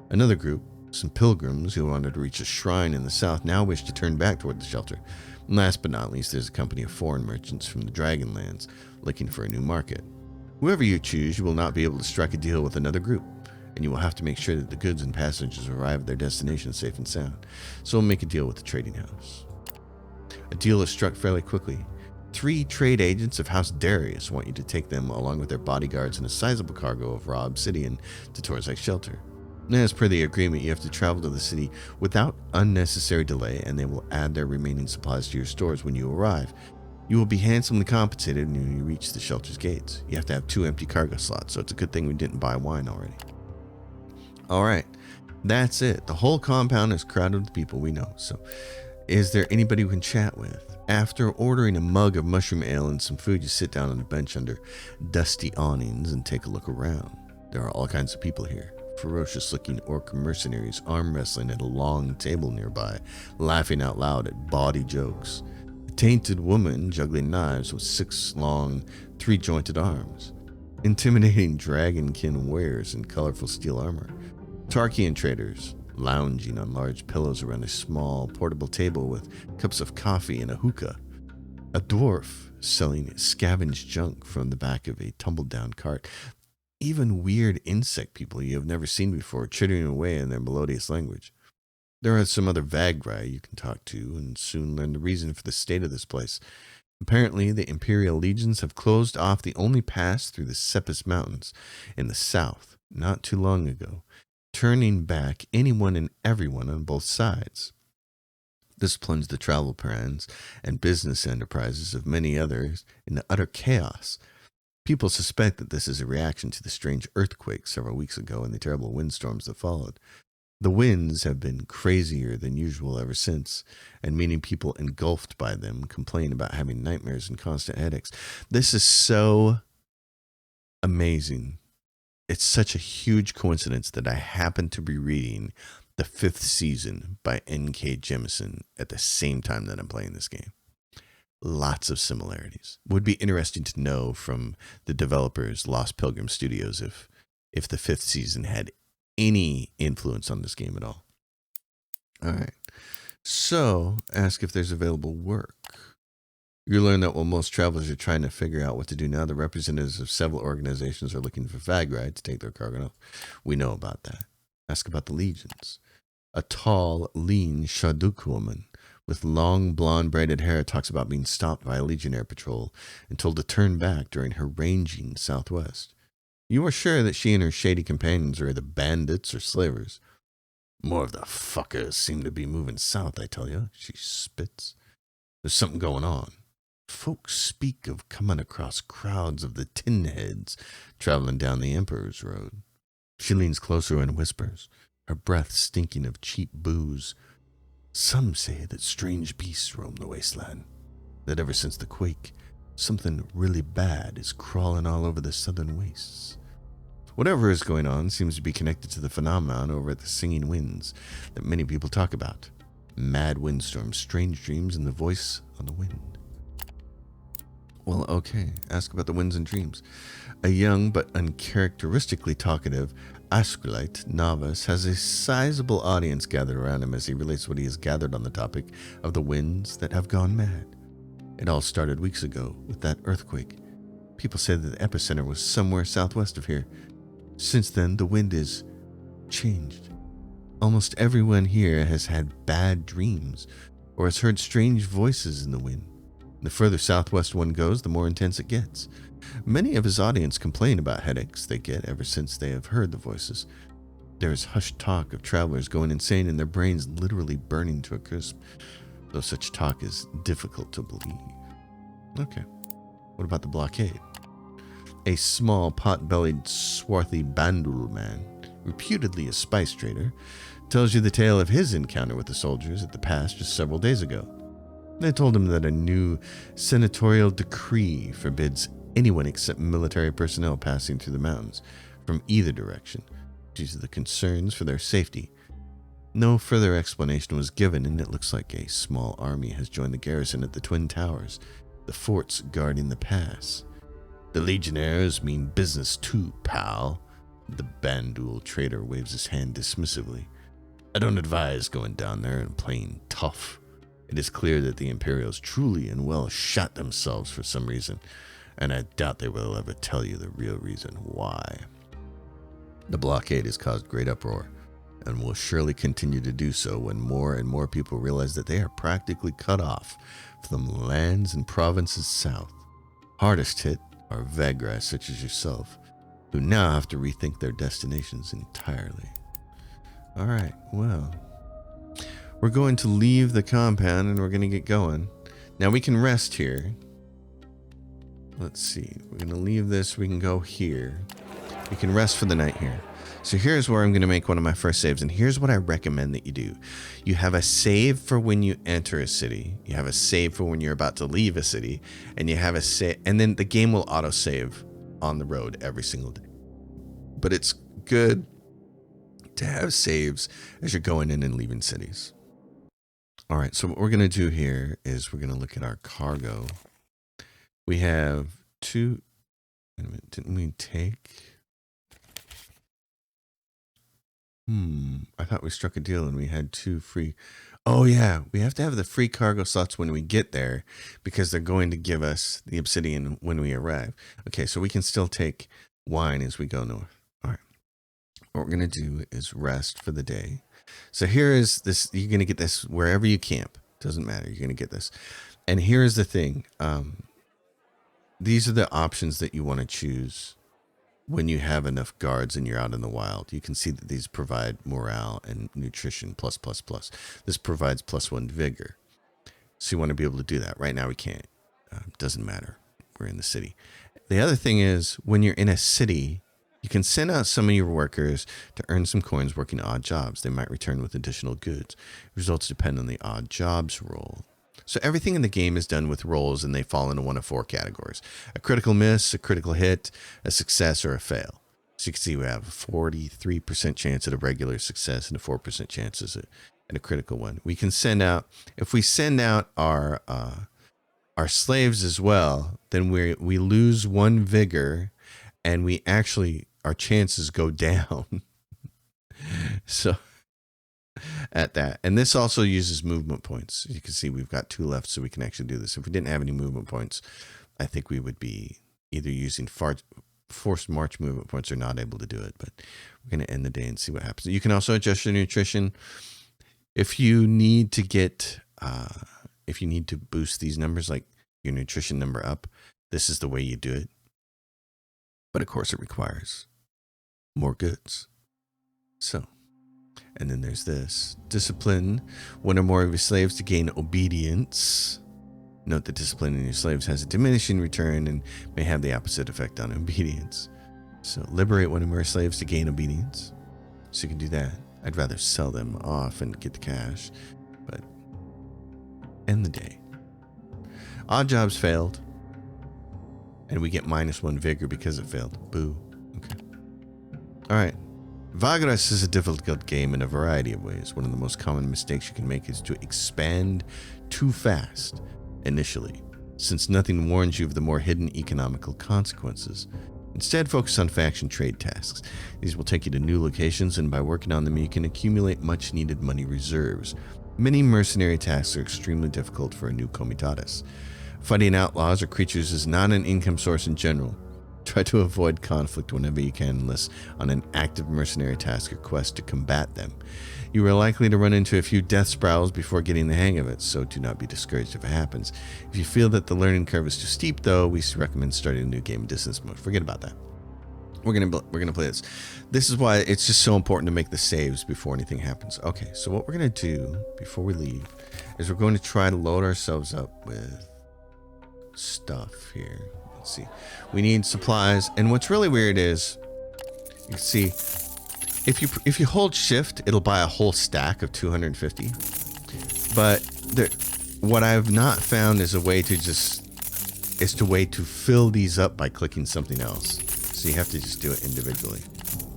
Another group, some pilgrims who wanted to reach a shrine in the south, now wish to turn back toward the shelter. And last but not least, there's a company of foreign merchants from the Dragonlands looking for a new market. Whoever you choose, you will not be able to strike a deal with another group, and you will have to make sure that the goods and passengers arrive at their destination safe and sound. So we'll make a deal with the trading house. A deal is struck fairly quickly. 3 trade agents of House Darius want you to take them along with their bodyguards and a sizable cargo of raw obsidian to Torzag's shelter. As per the agreement, you have to travel to the city without unnecessary delay, and they will add their remaining supplies to your stores when you arrive. You will be handsomely compensated when you reach the shelter's gates. You have to have 2 empty cargo slots, so it's a good thing we didn't buy wine already. Alright, that's it. The whole compound is crowded with people we know, so is there anybody we can chat with? After ordering a mug of mushroom ale and some food, you sit down on a bench under dusty awnings and take a look around. There are all kinds of people here. Ferocious-looking orc mercenaries arm wrestling at a long table nearby, laughing out loud at bawdy jokes. A tainted woman juggling knives with 6 long, 3-jointed arms. Intimidating dragonkin wares in colorful steel armor. Tarkian traders lounging on large pillows around a small portable table with cups of coffee and a hookah. A dwarf selling scavenged junk from the back of a tumbled-down cart. Even weird insect people you have never seen before chittering away in their melodious language. There are some other Vagrus you can talk to and soon learn the reason for the state of this place. Apparently, the Imperial legions have closed off the only pass through the Cepus Mountains in the south not too long ago, turning back anyone and everyone on both sides. This plunged the travel plans and business enterprises of many others into utter chaos. People suspect that this is a reaction to the strange earthquake several weeks ago and the terrible windstorms that followed. The winds have been crazier than usual ever since, and many people engulfed by them complain about having nightmares and constant headaches. This is so amazing. It's such a huge coincidence that I happen to be reading the 5th season by N.K. Jemisin at the same time that I'm playing this game. Lots of similarities. Would be interesting to know from the developers, Lost Pilgrim Studios, if the 5th season had any influence on this game at all. All right. So, ask if there's available work. You learn that while most travelers are trying to figure out what to do now, the representatives of several organizations are looking for Vagrus to take their cargo off. We know about that. Ask about the legions. A tall, lean Shaduk woman with long, blonde, braided hair talks about being stopped by a legionnaire patrol and told to turn back during her ranging southwest. You are sure that she and her shady companions are either bandits or slavers. More of the fuckers seem to be moving south, I tell you, she spits. There's something going on. Folks speak of coming across crowds of the tin heads traveling down the Emperor's Road. She leans closer and whispers, her breath stinking of cheap booze. Some say that strange beasts roam the wasteland, that ever since the quake, something really bad is crawling all over the southern wastes. Whatever is going on seems to be connected to the phenomenon over at the Singing Winds that many people talk about. Mad windstorms, strange dreams, and the voice on the wind. Well, okay, ask about the winds and dreams. A young but uncharacteristically talkative Asculite novice has a sizable audience gathered around him as he relates what he has gathered on the topic of the winds that have gone mad. It all started weeks ago with that earthquake. People say that the epicenter was somewhere southwest of here. Since then, the wind is changed. Almost everyone here has had bad dreams or has heard strange voices in the wind. The further southwest one goes, the more intense it gets. Many of his audience complain about headaches they get ever since they have heard the voices. There is hushed talk of travelers going insane and their brains literally burning to a crisp, though such talk is difficult to believe. Okay, what about the blockade? A small, pot-bellied, swarthy Bandul man, reputedly a spice trader, tells you the tale of his encounter with the soldiers at the pass just several days ago. They told him that a new senatorial decree forbids anyone except military personnel passing through the mountains from either direction due to the concerns for their safety. No further explanation was given, and it looks like a small army has joined the garrison at the Twin Towers, the forts guarding the pass. The Legionnaires mean business too, pal. The Bandul trader waves his hand dismissively. I don't advise going down there and playing tough. It is clear that the Imperials truly and well shot themselves for some reason, and I doubt they will ever tell you the real reason why. The blockade has caused great uproar, and will surely continue to do so when more and more people realize that they are practically cut off from the lands and provinces south. Hardest hit are Vagrus such as yourself, who now have to rethink their destinations entirely. Alright, well, we're going to leave the compound and we're going to get going. Now we can rest here. Let's see, we're going to leave this, we can go here. We can rest for the night here. So here's where I'm going to make one of my first saves, and here's what I recommend that you do. You have a save for when you enter a city, you have a save for when you're about to leave a city, and you have a save, and then the game will auto-save on the road every single day. But it's good to have saves as you're going in and leaving cities. All right, so what we're going to do here is we're going to look at our cargo. We have two, wait a minute, didn't we take... I thought we struck a deal and we had 2 free. Oh yeah, we have to have the free cargo slots when we get there because they're going to give us the obsidian when we arrive. Okay, so we can still take wine as we go north. All right. What we're going to do is rest for the day. So here is this, you're going to get this wherever you camp. Doesn't matter, you're going to get this. And here is the thing. These are the options that you want to choose when you have enough guards and you're out in the wild. You can see that these provide morale and nutrition plus. This provides +1 vigor. So you want to be able to do that. Right now we can't. Doesn't matter. We're in the city. The other thing is when you're in a city, you can send out some of your workers to earn some coins working odd jobs. They might return with additional goods. Results depend on the odd jobs roll. So everything in the game is done with rolls, and they fall into one of 4 categories. A critical miss, a critical hit, a success, or a fail. So you can see we have a 43% chance at a regular success and a 4% chance at a critical one. We can send out, if we send out our slaves as well, then we lose 1 vigor, and we actually, our chances go down. So... at that. And this also uses movement points. You can see we've got 2 left, so we can actually do this. If we didn't have any movement points, I think we would be either using forced march movement points or not able to do it. But we're going to end the day and see what happens. You can also adjust your nutrition. If you need to get, if you need to boost these numbers, like your nutrition number up, this is the way you do it. But of course it requires more goods. So... and then there's this. Discipline 1 or more of your slaves to gain obedience. Note that disciplining your slaves has a diminishing return and may have the opposite effect on obedience. So liberate 1 or more slaves to gain obedience. So you can do that. I'd rather sell them off and get the cash. But end the day. Odd jobs failed. And we get -1 vigor because it failed. Boo. Okay. Alright. Vagrus is a difficult game in a variety of ways. One of the most common mistakes you can make is to expand too fast initially, since nothing warns you of the more hidden economical consequences. Instead, focus on faction trade tasks. These will take you to new locations, and by working on them, you can accumulate much-needed money reserves. Many mercenary tasks are extremely difficult for a new comitatus. Fighting outlaws or creatures is not an income source in general. Try to avoid conflict whenever you can, unless on an active mercenary task or quest to combat them. You are likely to run into a few death spirals before getting the hang of it, so do not be discouraged if it happens. If you feel that the learning curve is too steep, though, we recommend starting a new game in distance mode. Forget about that. We're gonna play this. This is why it's just so important to make the saves before anything happens. Okay, so what we're gonna do before we leave is we're going to try to load ourselves up with stuff here. Let's see. We need supplies, and what's really weird is, you can see, if you hold shift, it'll buy a whole stack of 250. But what I've not found is a way to just is to way to fill these up by clicking something else. So you have to just do it individually.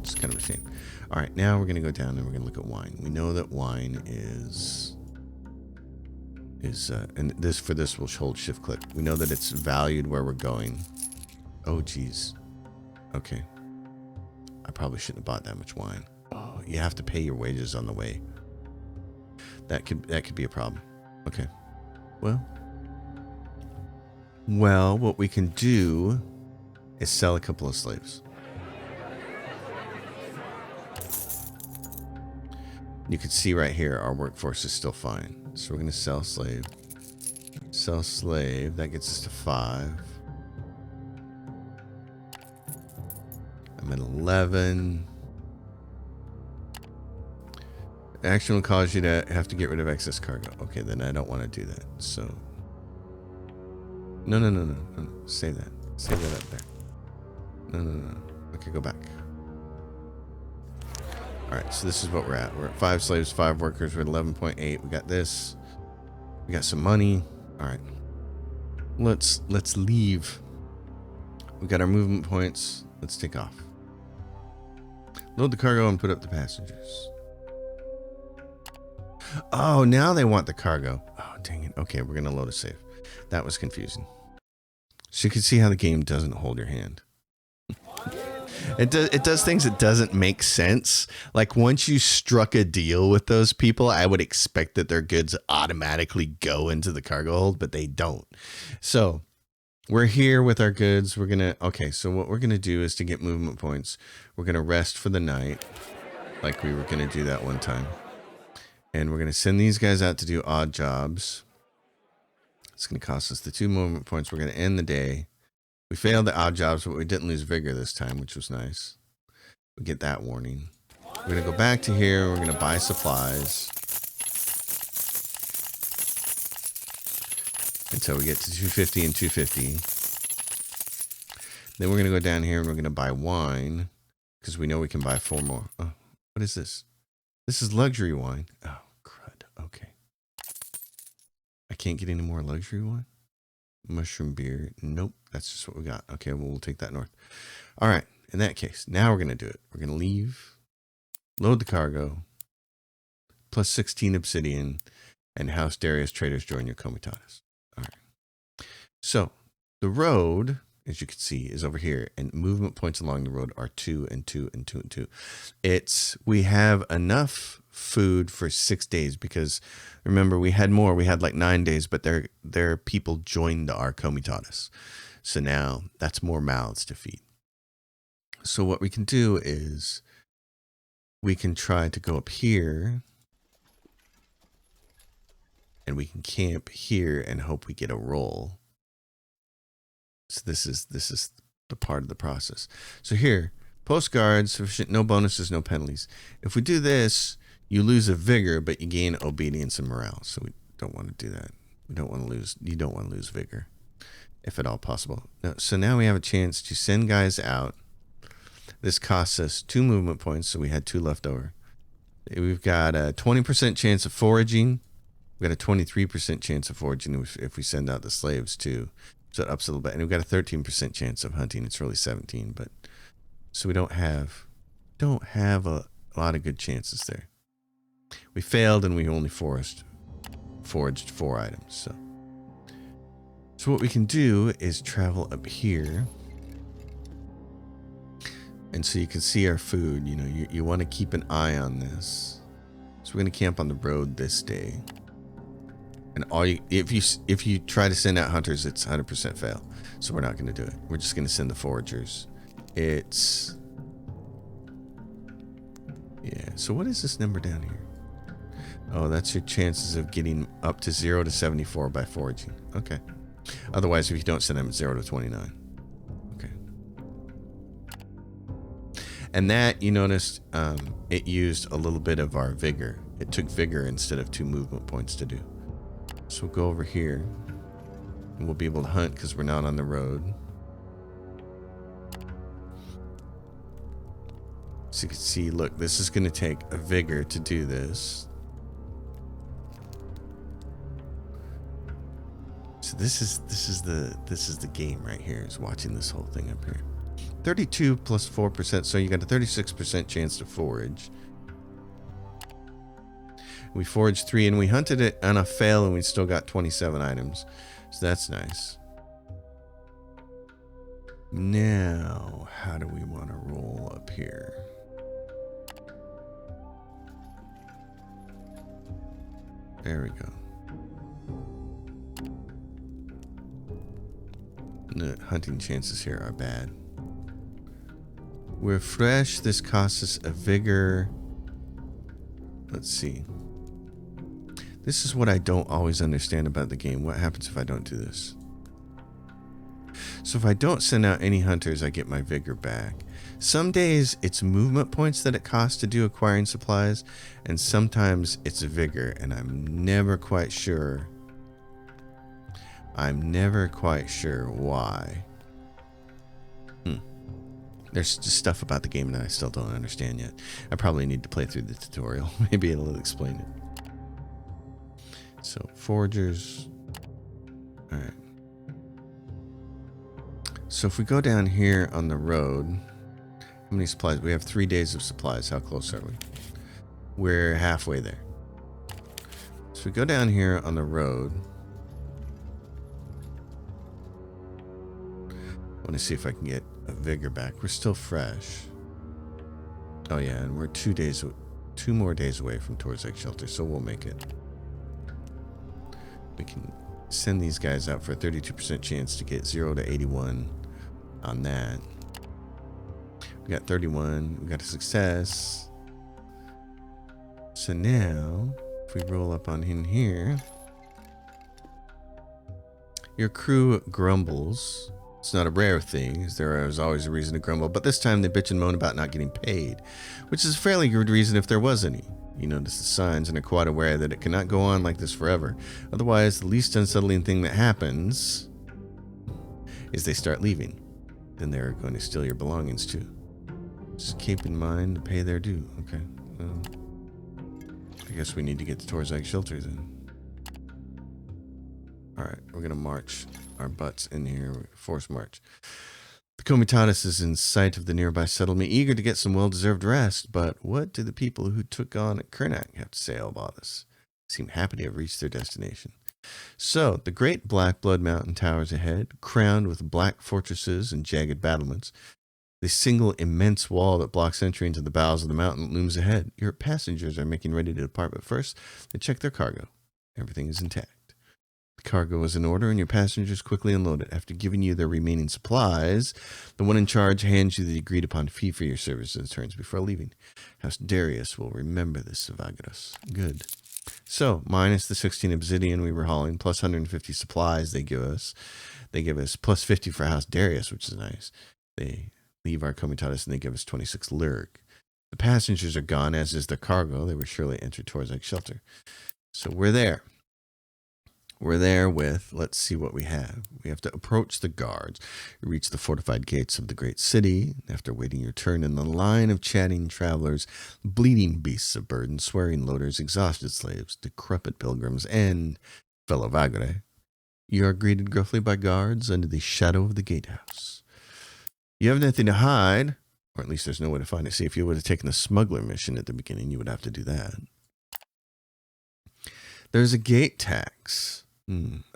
It's kind of a shame. All right, now we're going to go down and we're going to look at wine. We know that wine is and this for this we'll hold shift click. We know that it's valued where we're going. Oh geez. Okay. I probably shouldn't have bought that much wine. Oh, you have to pay your wages on the way. That could be a problem. Okay. Well, what we can do is sell a couple of slaves. You can see right here our workforce is still fine. So we're going to sell slave. Sell slave. That gets us to 5. I'm at 11. Action will cause you to have to get rid of excess cargo. Okay, then I don't want to do that. So, no. Save that. Save that up there. No. Okay, go back. All right, so this is what we're at. We're at 5 slaves, 5 workers. We're at 11.8. We got this. We got some money. All right, let's leave. We got our movement points. Let's take off. Load the cargo and put up the passengers. Oh, now they want the cargo. Oh, dang it. Okay, we're going to load a save. That was confusing. So you can see how the game doesn't hold your hand. It does things that doesn't make sense. Like once you struck a deal with those people, I would expect that their goods automatically go into the cargo hold, but they don't. So we're here with our goods. We're going to, okay, so what we're going to do is to get movement points. We're going to rest for the night like we were going to do that one time. And we're going to send these guys out to do odd jobs. It's going to cost us the 2 movement points. We're going to end the day. We failed the odd jobs, but we didn't lose vigor this time, which was nice. We get that warning. We're going to go back to here. We're going to buy supplies until we get to 250 and 250. Then we're going to go down here and we're going to buy wine because we know we can buy 4 more. Oh, what is this? This is luxury wine. Oh, crud. Okay. I can't get any more luxury wine? Mushroom beer. Nope. That's just what we got. Okay, well, we'll take that north. All right. In that case, now we're going to do it. We're going to leave, load the cargo, plus 16 obsidian, and House Darius traders join your comitatus. All right. So the road, as you can see, is over here, and movement points along the road are 2 and 2 and 2 and 2. We have enough food for 6 days because remember we had more. We had like 9 days, but their people joined our comitatus. So now that's more mouths to feed. So what we can do is we can try to go up here and we can camp here and hope we get a roll. So this is the part of the process. So here, postcards, sufficient, no bonuses, no penalties. If we do this, you lose a vigor, but you gain obedience and morale. So we don't want to do that. You don't want to lose vigor, if at all possible. So now we have a chance to send guys out. This costs us 2 movement points, so we had 2 left over. We've got a 20% chance of foraging. We've got a 23% chance of foraging if we send out the slaves too. So it ups a little bit. And we've got a 13% chance of hunting. It's really 17, but so we don't have a lot of good chances there. We failed and we only foraged 4 items. So what we can do is travel up here. And so you can see our food. You know, you want to keep an eye on this. So we're going to camp on the road this day. And if you try to send out hunters, it's 100% fail. So we're not going to do it. We're just going to send the foragers. Yeah. So what is this number down here? Oh, that's your chances of getting up to 0 to 74 by foraging. Okay. Otherwise, if you don't send them, it's 0 to 29. Okay. And that, you noticed, it used a little bit of our vigor. It took vigor instead of 2 movement points to do. So we'll go over here and we'll be able to hunt because we're not on the road. So you can see, look, this is going to take a vigor to do this. So So this is the game right here, is watching this whole thing up here. 32 plus 4%, so you got a 36% chance to forage. We foraged 3 and we hunted it on a fail and we still got 27 items. So that's nice. Now, how do we want to roll up here? There we go. The hunting chances here are bad. We're fresh. This costs us a vigor. Let's see. This is what I don't always understand about the game. What happens if I don't do this? So if I don't send out any hunters, I get my vigor back. Some days it's movement points that it costs to do acquiring supplies, and sometimes it's a vigor, and I'm never quite sure. Why. There's just stuff about the game that I still don't understand yet. I probably need to play through the tutorial. Maybe it'll explain it. So, foragers. Alright. So if we go down here on the road, how many supplies? We have 3 days of supplies. How close are we? We're halfway there. So we go down here on the road. I want to see if I can get a vigor back. We're still fresh. Oh yeah, and we're 2 more days away from Torzag shelter, so we'll make it. We can send these guys out for a 32% chance to get 0 to 81 on that. We got 31. We got a success. So now, if we roll up on in here, your crew grumbles. It's not a rare thing, as there is always a reason to grumble, but this time they bitch and moan about not getting paid, which is a fairly good reason if there was any. You notice the signs and are quite aware that it cannot go on like this forever. Otherwise, the least unsettling thing that happens is they start leaving. Then they're going to steal your belongings too. Just keep in mind to pay their due. Okay. Well, I guess we need to get to Torzag shelter then. Alright, we're going to march our butts in here. Force march. The Comitatus is in sight of the nearby settlement, eager to get some well-deserved rest. But what do the people who took on Karnak have to say all about this? They seem happy to have reached their destination. So, the great Black Blood Mountain towers ahead, crowned with black fortresses and jagged battlements. The single immense wall that blocks entry into the bowels of the mountain looms ahead. Your passengers are making ready to depart, but first, they check their cargo. Everything is intact. The cargo is in order, and your passengers quickly unload it. After giving you their remaining supplies, the one in charge hands you the agreed-upon fee for your services and returns before leaving. House Darius will remember this, Vagrus. Good. So, minus the 16 obsidian we were hauling, plus 150 supplies they give us. They give us plus 50 for House Darius, which is nice. They leave our Comitatus, and they give us 26 lyric. The passengers are gone, as is their cargo. They were surely entered Torzag shelter. So, we're there. We're there with, let's see what we have. We have to approach the guards. You reach the fortified gates of the great city. After waiting your turn in the line of chatting travelers, bleeding beasts of burden, swearing loaders, exhausted slaves, decrepit pilgrims, and fellow Vagrus, you are greeted gruffly by guards under the shadow of the gatehouse. You have nothing to hide, or at least there's no way to find it. See, if you would have taken the smuggler mission at the beginning, you would have to do that. There's a gate tax.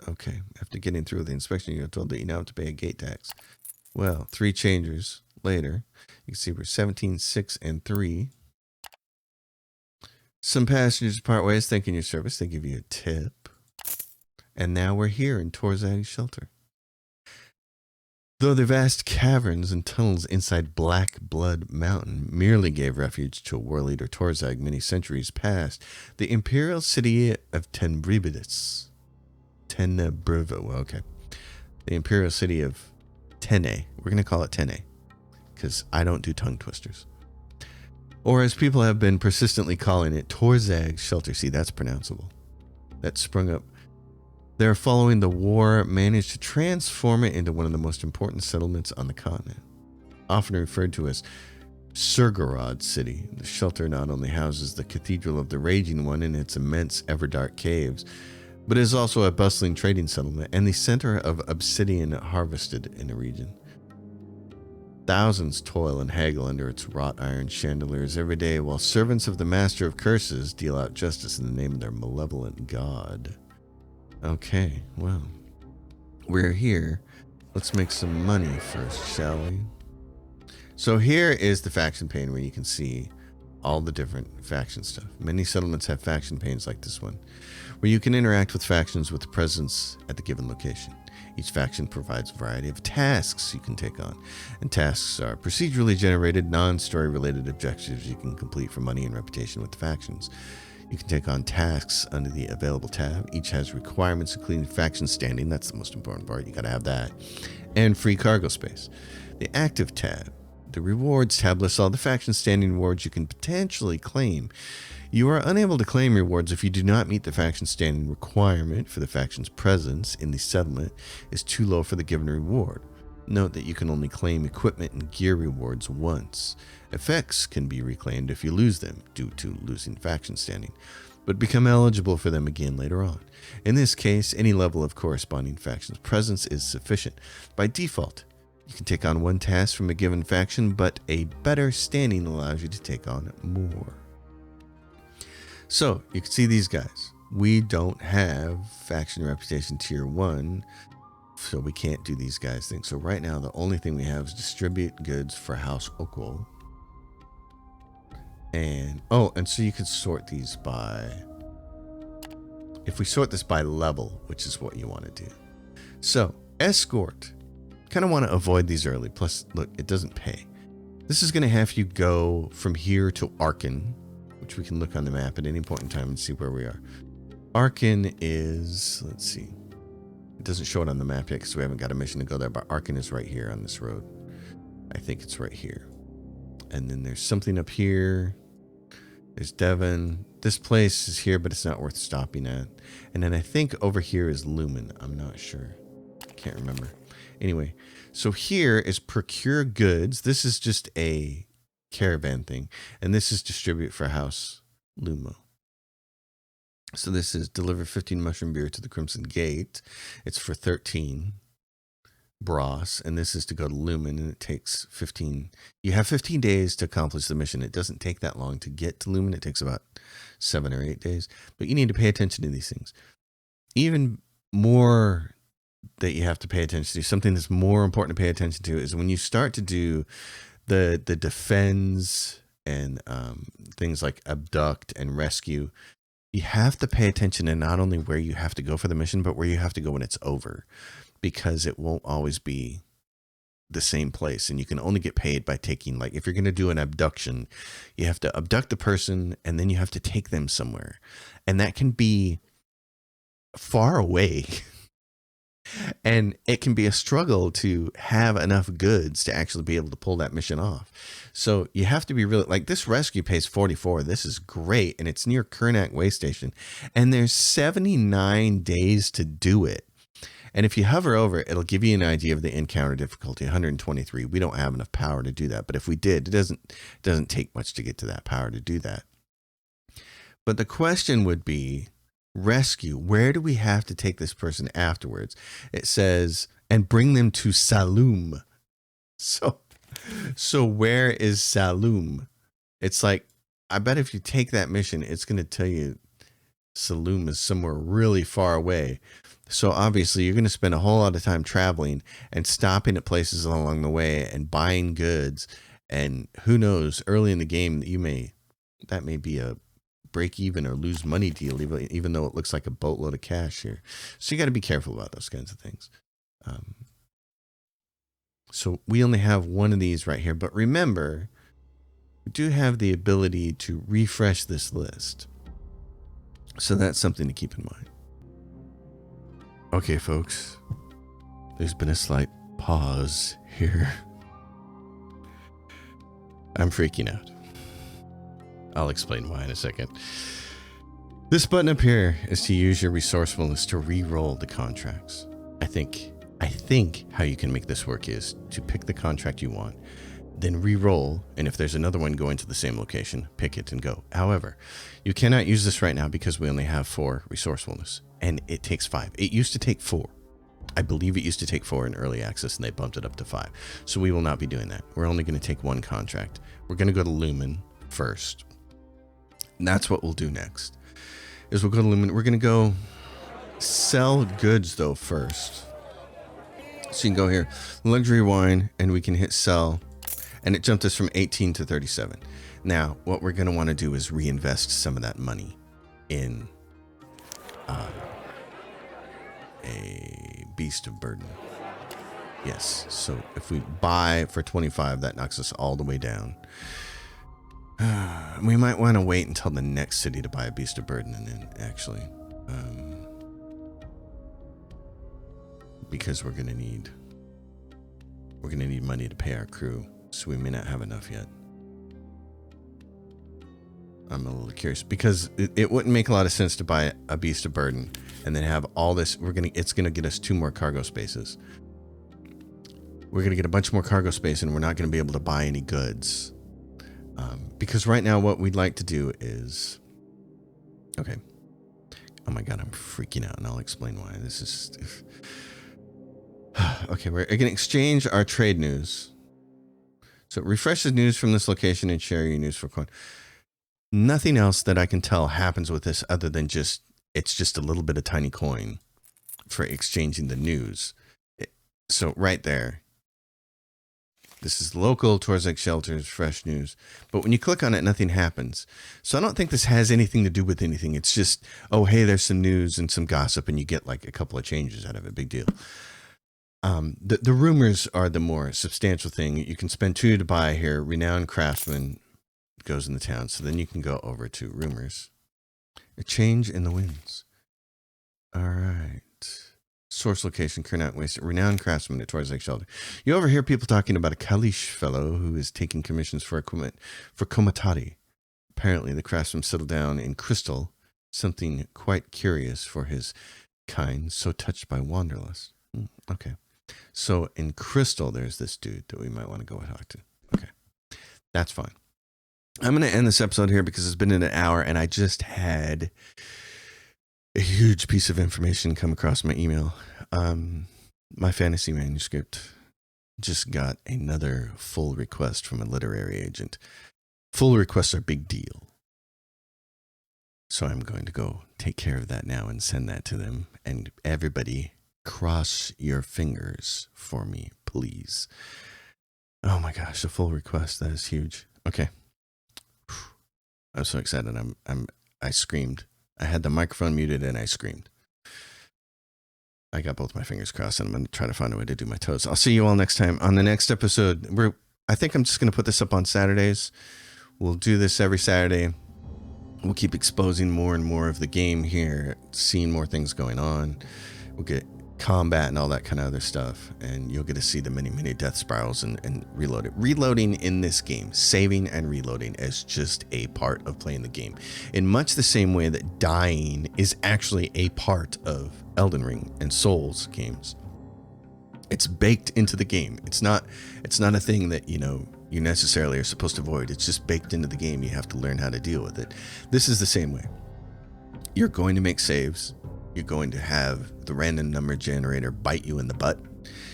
Okay. After getting through the inspection, you're told that you now have to pay a gate tax. Well, 3 changers later, you can see we're 17, 6, and 3. Some passengers part ways thanking your service. They give you a tip. And now we're here in Torzag shelter. Though the vast caverns and tunnels inside Black Blood Mountain merely gave refuge to war leader Torzag many centuries past, the imperial city of okay. The imperial city of Tene. We're going to call it Tene, because I don't do tongue twisters. Or as people have been persistently calling it, Torzag shelter. See, that's pronounceable. That sprung up. They're following the war, managed to transform it into one of the most important settlements on the continent. Often referred to as Surgorod City, the shelter not only houses the Cathedral of the Raging One and its immense Everdark caves, but is also a bustling trading settlement and the center of obsidian harvested in the region. Thousands toil and haggle under its wrought iron chandeliers every day, while servants of the Master of Curses deal out justice in the name of their malevolent god. Okay, well, we're here. Let's make some money first, shall we? So here is the faction pane where you can see all the different faction stuff. Many settlements have faction panes like this one, where you can interact with factions with presence at the given location. Each faction provides a variety of tasks you can take on, and tasks are procedurally generated, non-story related objectives you can complete for money and reputation with the factions. You can take on tasks under the available tab. Each has requirements including faction standing, that's the most important part, you gotta have that, and free cargo space. The active tab, the rewards tab, lists all the faction standing rewards you can potentially claim. You are unable to claim rewards if you do not meet the faction standing requirement for the faction's presence in the settlement is too low for the given reward. Note that you can only claim equipment and gear rewards once. Effects can be reclaimed if you lose them due to losing faction standing, but become eligible for them again later on. In this case, any level of corresponding faction's presence is sufficient. By default, you can take on one task from a given faction, but a better standing allows you to take on more. So, you can see these guys. We don't have faction reputation tier 1, so we can't do these guys things. So right now, the only thing we have is distribute goods for House Okwol. And, and so you can sort these by, if we sort this by level, which is what you want to do. So, escort. Kind of want to avoid these early. Plus, look, it doesn't pay. This is going to have you go from here to Arkan, which we can look on the map at any point in time and see where we are. Arkan is, let's see. It doesn't show it on the map yet because we haven't got a mission to go there, but Arkan is right here on this road. I think it's right here. And then there's something up here. There's Devon. This place is here, but it's not worth stopping at. And then I think over here is Lumen. I'm not sure. Can't remember. Anyway, so here is procure goods. This is just a caravan thing, and this is distribute for House Lumo. So this is deliver 15 mushroom beer to the Crimson Gate. It's for 13 brass, and this is to go to Lumen, and it takes 15. You have 15 days to accomplish the mission. It doesn't take that long to get to Lumen. It takes about 7 or 8 days, but you need to pay attention to these things. Even more that you have to pay attention to, something that's more important to pay attention to, is when you start to do the defends and things like abduct and rescue, you have to pay attention to not only where you have to go for the mission, but where you have to go when it's over, because it won't always be the same place. And you can only get paid by taking, like, if you're going to do an abduction, you have to abduct the person and then you have to take them somewhere. And that can be far away. And it can be a struggle to have enough goods to actually be able to pull that mission off. So you have to be really, like, this rescue pays 44. This is great. And it's near Karnak Way Station. And there's 79 days to do it. And if you hover over it, it'll give you an idea of the encounter difficulty, 123. We don't have enough power to do that. But if we did, it doesn't take much to get to that power to do that. But the question would be, rescue, where do we have to take this person afterwards? It says, and bring them to Saloum. So where is Saloum? It's like, I bet if you take that mission, it's going to tell you Saloum is somewhere really far away. So obviously you're going to spend a whole lot of time traveling and stopping at places along the way and buying goods. And who knows, early in the game, that may be a break even or lose money deal, even though it looks like a boatload of cash here. So you got to be careful about those kinds of things. So we only have one of these right here, but remember, we do have the ability to refresh this list. So that's something to keep in mind. Okay, folks, there's been a slight pause here. I'm freaking out. I'll explain why in a second. This button up here is to use your resourcefulness to re-roll the contracts. I think how you can make this work is to pick the contract you want, then re-roll, and if there's another one going to the same location, pick it and go. However, you cannot use this right now because we only have 4 resourcefulness, and it takes 5. It used to take 4. I believe it used to take 4 in early access, and they bumped it up to 5. So we will not be doing that. We're only going to take 1 contract. We're going to go to Lumen first. And that's what we'll do next, is we'll go to Lumen. We're going to go sell goods, though, first. So you can go here, luxury wine, and we can hit sell. And it jumped us from 18 to 37. Now, what we're going to want to do is reinvest some of that money in a beast of burden. Yes. So if we buy for 25, that knocks us all the way down. We might want to wait until the next city to buy a beast of burden, and then actually, because we're going to need money to pay our crew. So we may not have enough yet. I'm a little curious because it wouldn't make a lot of sense to buy a beast of burden and then have all this. It's gonna get us 2 more cargo spaces. We're gonna get a bunch more cargo space, and we're not gonna be able to buy any goods. Because right now, what we'd like to do is, okay. Oh my God, I'm freaking out, and I'll explain why. This is okay. We're gonna exchange our trade news. So refresh the news from this location and share your news for coin. Nothing else that I can tell happens with this other than it's just a little bit of tiny coin for exchanging the news. So right there, this is local Torzag shelters, fresh news. But when you click on it, nothing happens. So I don't think this has anything to do with anything. It's just, oh, hey, there's some news and some gossip, and you get like a couple of changes out of it. Big deal. The rumors are the more substantial thing. You can spend 2 to buy here. Renowned craftsman goes in the town. So then you can go over to rumors. A change in the winds. All right. Source location, Karnak, Wasteland. Renowned craftsman at Torzag shelter. You overhear people talking about a Kalish fellow who is taking commissions for equipment for Komatati. Apparently the craftsman settled down in Crystal. Something quite curious for his kind, so touched by wanderlust. Okay. So in Crystal, there's this dude that we might want to go and talk to. Okay. That's fine. I'm going to end this episode here because it's been an hour, and I just had a huge piece of information come across my email. My fantasy manuscript just got another full request from a literary agent. Full requests are a big deal. So I'm going to go take care of that now and send that to them. And everybody, cross your fingers for me, please. Oh my gosh, a full request. That is huge. Okay. I'm so excited. I screamed. I had the microphone muted and I screamed. I got both my fingers crossed, and I'm going to try to find a way to do my toes. I'll see you all next time on the next episode. I think I'm just going to put this up on Saturdays. We'll do this every Saturday. We'll keep exposing more and more of the game here, seeing more things going on. We'll get combat and all that kind of other stuff, and you'll get to see the many, many death spirals and reload it. Reloading in this game, saving and reloading, is just a part of playing the game, in much the same way that dying is actually a part of Elden Ring and Souls games. It's baked into the game. It's not a thing that you necessarily are supposed to avoid. It's just baked into the game. You have to learn how to deal with it. This is the same way. You're going to make saves. You're going to have the random number generator bite you in the butt.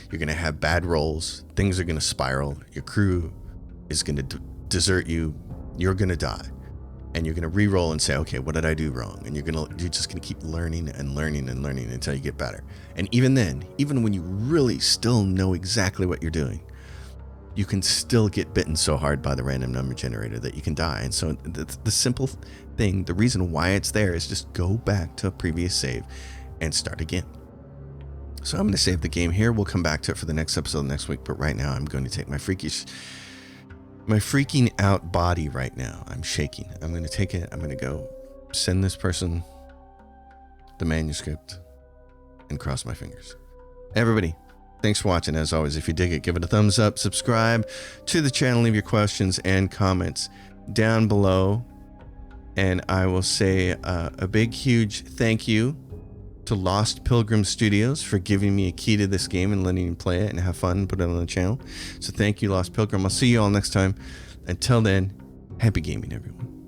You're going to have bad rolls. Things are going to spiral. Your crew is going to desert you. You're going to die. And you're going to re-roll and say, okay, what did I do wrong? And you're just going to keep learning and learning and learning until you get better. And even then, even when you really still know exactly what you're doing, you can still get bitten so hard by the random number generator that you can die. And so the simple thing, the reason why it's there is just go back to a previous save and start again. So I'm going to save the game here. We'll come back to it for the next episode next week. But right now I'm going to take my freaking out body right now. I'm shaking. I'm going to take it. I'm going to go send this person the manuscript and cross my fingers. Everybody, thanks for watching. As always, if you dig it, give it a thumbs up, subscribe to the channel, leave your questions and comments down below. And I will say a big, huge thank you to Lost Pilgrim Studios for giving me a key to this game and letting me play it and have fun and put it on the channel. So thank you, Lost Pilgrim. I'll see you all next time. Until then, happy gaming, everyone.